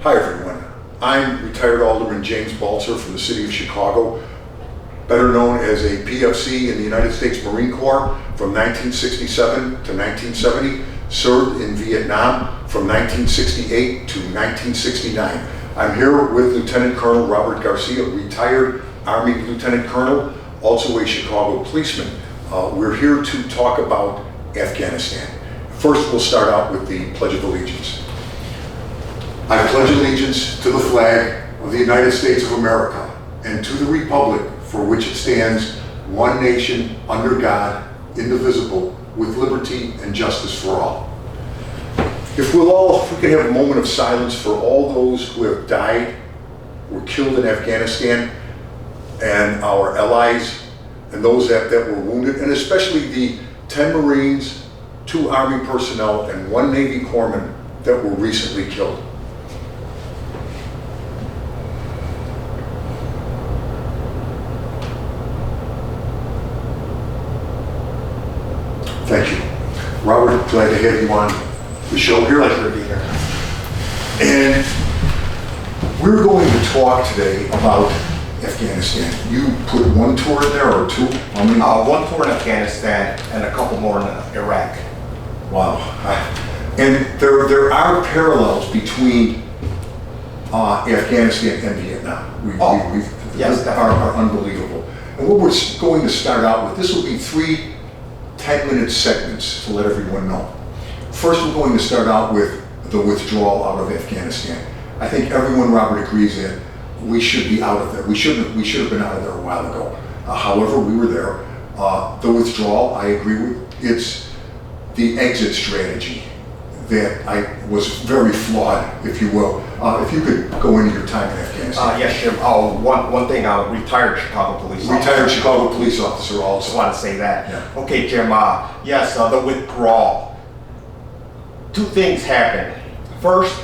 Hi everyone, I'm retired Alderman James Balcer from the City of Chicago, better known as a PFC in the United States Marine Corps from 1967 to 1970, served in Vietnam from 1968 to 1969. I'm here with Lieutenant Colonel Robert Garcia, retired Army Lieutenant Colonel, also a Chicago policeman. We're here to talk about Afghanistan. First, we'll start out with the Pledge of Allegiance. I pledge allegiance to the flag of the United States of America and to the republic for which it stands, one nation, under God, indivisible, with liberty and justice for all. If we could have a moment of silence for all those who have died, were killed in Afghanistan, and our allies, and those that were wounded, and especially the 10 Marines, 2 Army personnel, and 1 Navy corpsman that were recently killed. Thank you. Robert, glad to have you on the show here. Pleasure to be here. And we're going to talk today about Afghanistan. You put 1 tour in there or 2? How many? 1 tour in Afghanistan and a couple more in Iraq. Wow. And there are parallels between Afghanistan and Vietnam. Yes, are unbelievable. And what we're going to start out with, this will be 3 10-minute segments to let everyone know. First, we're going to start out with the withdrawal out of Afghanistan. I think everyone, Robert, agrees that we should be out of there. We should have been out of there a while ago. However, we were there. The withdrawal, I agree with. It's the exit strategy that was very flawed, if you will. If you could go into your time in Afghanistan. Yes, Jim. One thing, I'm a retired Chicago police officer. Retired Chicago police officer also. Just want to say that. Yeah. Okay, Jim. Yes, the withdrawal. 2 things happened. First,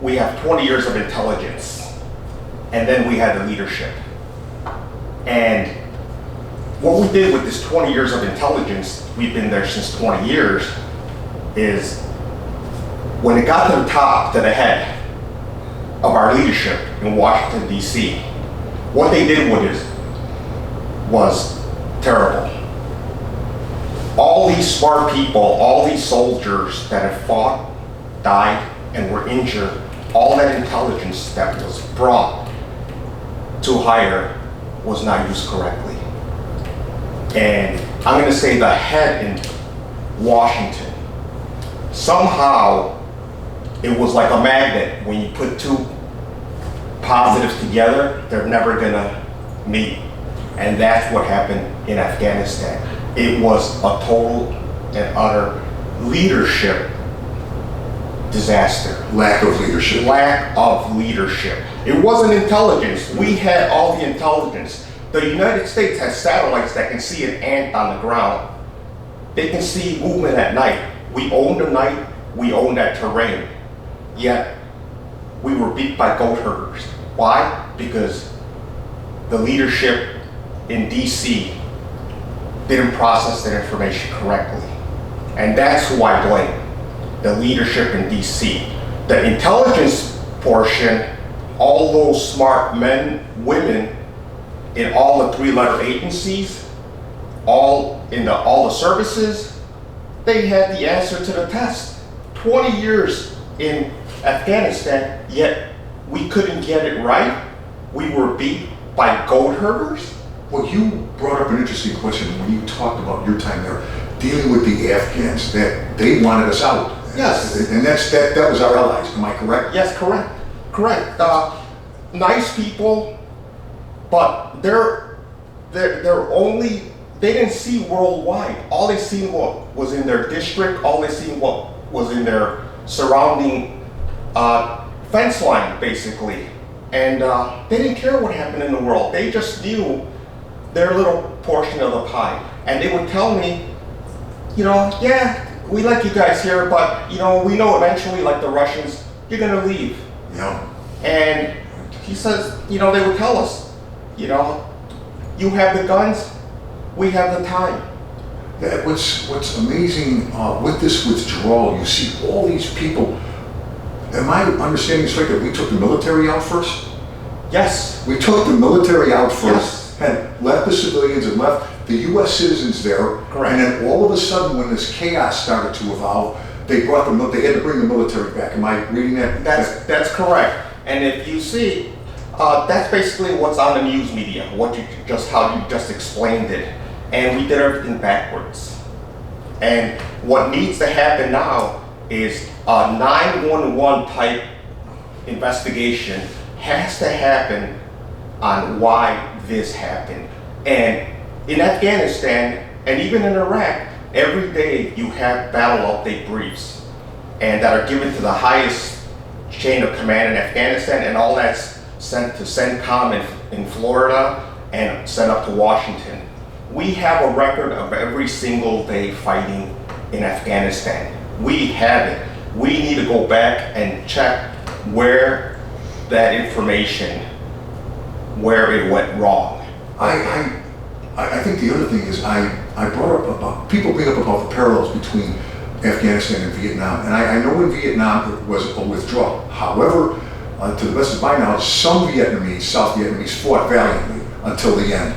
we have 20 years of intelligence, and then we had the leadership. And what we did with this 20 years of intelligence, we've been there since 20 years, is when it got to the top, to the head of our leadership in Washington, D.C., what they did was terrible. All these smart people, all these soldiers that have fought, died, and were injured, all that intelligence that was brought to hire was not used correctly. And I'm going to say the head in Washington, somehow it was like a magnet. When you put 2 positives together, they're never going to meet. And that's what happened in Afghanistan. It was a total and utter leadership disaster. Lack of leadership. Lack of leadership. It wasn't intelligence. We had all the intelligence. The United States has satellites that can see an ant on the ground. They can see movement at night. We own the night. We own that terrain. Yet, we were beat by goat herders. Why? Because the leadership in DC didn't process that information correctly. And that's who I blame. The leadership in DC. The intelligence portion, all those smart men, women, in all the 3-letter agencies, all the services, they had the answer to the test. 20 years in Afghanistan, yet we couldn't get it right. We were beat by goat herders. Well, you brought up an interesting question when you talked about your time there, dealing with the Afghans, that they wanted us out. Yes. And that was our allies, am I correct? Yes, correct. Nice people, but they didn't see worldwide. All they seen was in their district. All they seen was in their surrounding fence line, basically. And they didn't care what happened in the world. They just knew their little portion of the pie. And they would tell me, yeah, we like you guys here, but we know eventually, like the Russians, you're gonna leave. Yeah. And he says, they would tell us, you have the guns, we have the time. What's amazing with this withdrawal, you see all these people Am I understanding this right that we took the military out first? Yes. We took the military out first, Yes. and left the civilians and left the U.S. citizens there. Correct. And then all of a sudden, when this chaos started to evolve, they they had to bring the military back. Am I reading that? That's correct. And if you see, that's basically what's on the news media, how you just explained it. And we did everything backwards. And what needs to happen now is a 911 type investigation has to happen on why this happened. And in Afghanistan, and even in Iraq, every day you have battle update briefs, and that are given to the highest chain of command in Afghanistan, and all that's sent to CENTCOM in Florida and sent up to Washington. We have a record of every single day fighting in Afghanistan. We have it. We need to go back and check where that information, where it went wrong. I think the other thing is I brought up about, people bring up about the parallels between Afghanistan and Vietnam. And I know in Vietnam it was a withdrawal. However, to the best of my knowledge, some Vietnamese, South Vietnamese, fought valiantly until the end.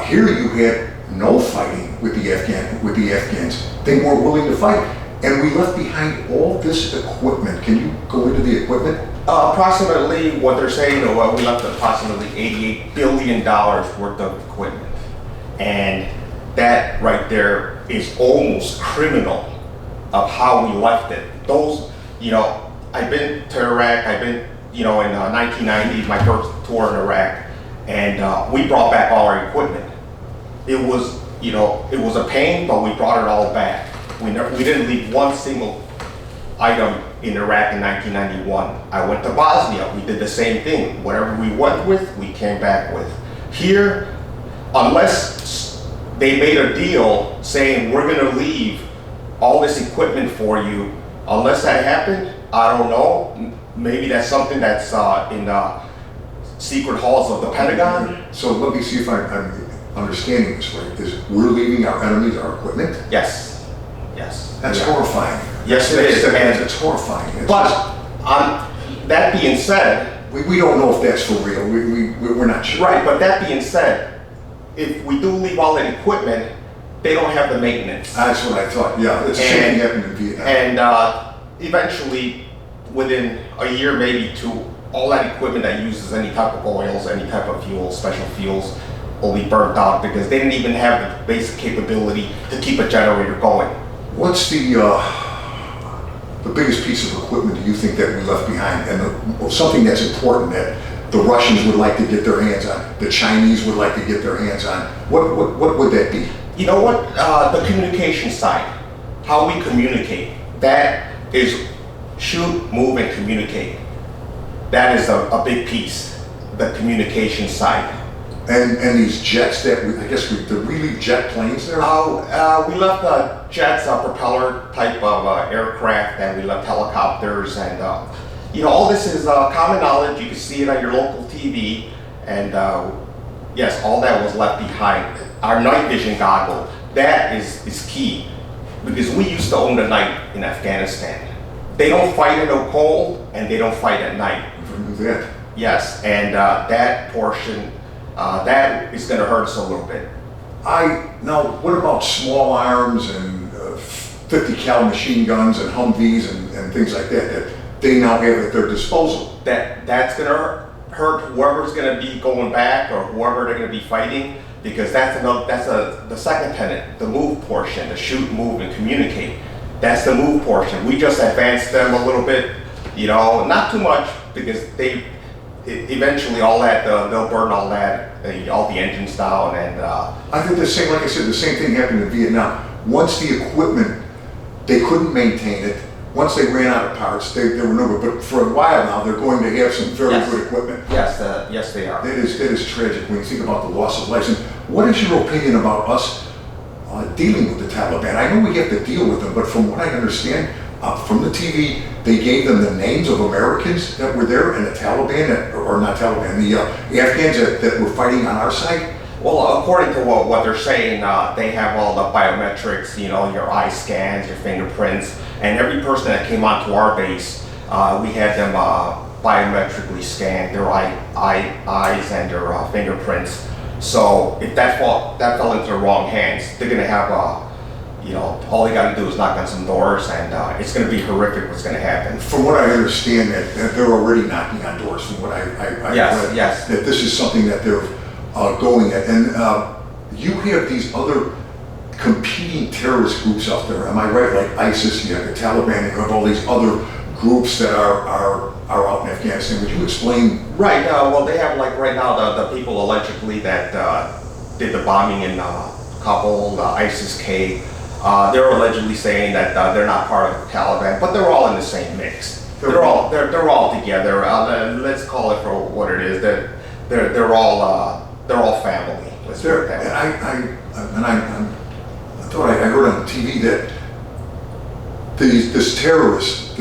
Here you had no fighting with the Afghans. They weren't willing to fight. And we left behind all this equipment. Can you go into the equipment? Approximately, what they're saying, we left approximately $88 billion worth of equipment. And that right there is almost criminal of how we left it. Those, I've been to Iraq, in 1990, my first tour in Iraq, and we brought back all our equipment. It was, it was a pain, but we brought it all back. We didn't leave one single item in Iraq in 1991. I went to Bosnia, we did the same thing. Whatever we went with, we came back with. Here, unless they made a deal saying we're gonna leave all this equipment for you, unless that happened, I don't know. Maybe that's something that's in the secret halls of the Pentagon. So let me see if I'm understanding this right. Is we're leaving our enemies our equipment? Yes. Yes. That's horrifying. Yes, it is. It's horrifying. But that being said, we don't know if that's for real. We're not sure. Right, but that being said, if we do leave all that equipment, they don't have the maintenance. That's what I thought. Yeah, it's the same thing happened in Vietnam. And eventually, within a year, maybe two, all that equipment that uses any type of oils, any type of fuels, special fuels, will be burnt out because they didn't even have the basic capability to keep a generator going. What's the biggest piece of equipment do you think that we left behind, and something that's important that the Russians would like to get their hands on, the Chinese would like to get their hands on? What would that be? You know what? The communication side, how we communicate. That is shoot, move, and communicate. That is a big piece, the communication side. And these jets that did we leave jet planes there? We left jets, propeller type of aircraft, and we left helicopters, and all this is common knowledge. You can see it on your local TV, and yes, all that was left behind. Our night vision goggle, that is key, because we used to own the night in Afghanistan. They don't fight in the cold, and they don't fight at night. That. Yes, and that portion. That is going to hurt us a little bit. Now, what about small arms and 50 cal machine guns and Humvees and things like that they now have at their disposal? That's going to hurt whoever's going to be going back or whoever they're going to be fighting, because that's the second tenet, the move portion, the shoot, move, and communicate. That's the move portion. We just advanced them a little bit, not too much, because eventually all that they'll burn all the engines down, and I think like I said, the same thing happened in Vietnam. Once the equipment, they couldn't maintain it. Once they ran out of parts, they were no good. But for a while now, they're going to have some very good equipment. Yes, they are. That is tragic when you think about the loss of lives. And what is your opinion about us dealing with the Taliban? I know we have to deal with them, but from what I understand from the TV, they gave them the names of Americans that were there, and the Taliban, the Afghans that were fighting on our side. Well, according to what they're saying, they have all the biometrics, your eye scans, your fingerprints, and every person that came onto our base, We had them biometrically scanned, their eyes and their fingerprints. So if that fell into the wrong hands, they're gonna have all they got to do is knock on some doors, and it's going to be horrific what's going to happen. From what I understand, that they're already knocking on doors. From what I read, yes. that this is something that they're going at, and you have these other competing terrorist groups out there. Am I right? Like ISIS, you have the Taliban, you have all these other groups that are out in Afghanistan. Would you explain? Right. Well, they have right now the people allegedly that did the bombing in Kabul, the ISIS-K. They're allegedly saying that they're not part of the Taliban, but they're all in the same mix. They're all together. Let's call it for what it is. They're all family. Let's put it that way. I thought I heard on TV that this terrorist,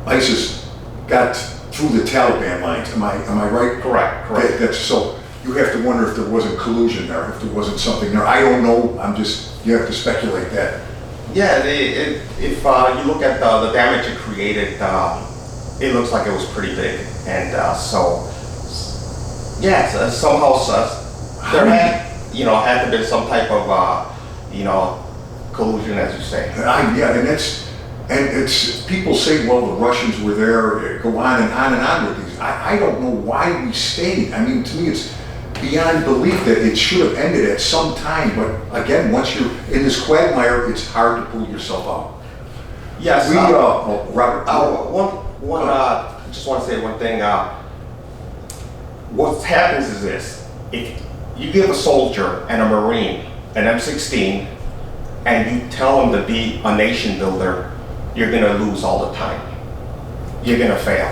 ISIS, got through the Taliban lines. Am I right? Correct. That's so. You have to wonder if there wasn't collusion there, if there wasn't something there. I don't know. You have to speculate that. Yeah, if you look at the damage it created, it looks like it was pretty big, and somehow there had to be some type of collusion, as you say. And it's people say, well, the Russians were there. Go on and on and on with these. I don't know why we stayed. I mean, to me, it's beyond belief that it should have ended at some time, but again, once you're in this quagmire, it's hard to pull yourself out. Yes. Robert. I just want to say one thing. What happens is this: if you give a soldier and a Marine an M16, and you tell them to be a nation builder, you're going to lose all the time. You're going to fail,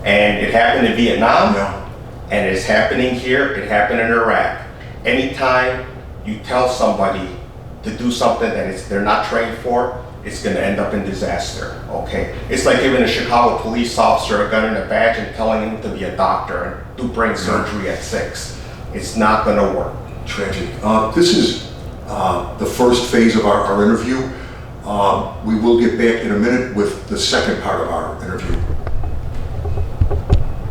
and it happened in Vietnam. Yeah. And it's happening here, it happened in Iraq. Anytime you tell somebody to do something that they're not trained for, it's gonna end up in disaster, okay? It's like giving a Chicago police officer a gun and a badge and telling him to be a doctor and do brain surgery at 6. It's not gonna work. Tragic. This is the first phase of our interview. We will get back in a minute with the second part of our interview.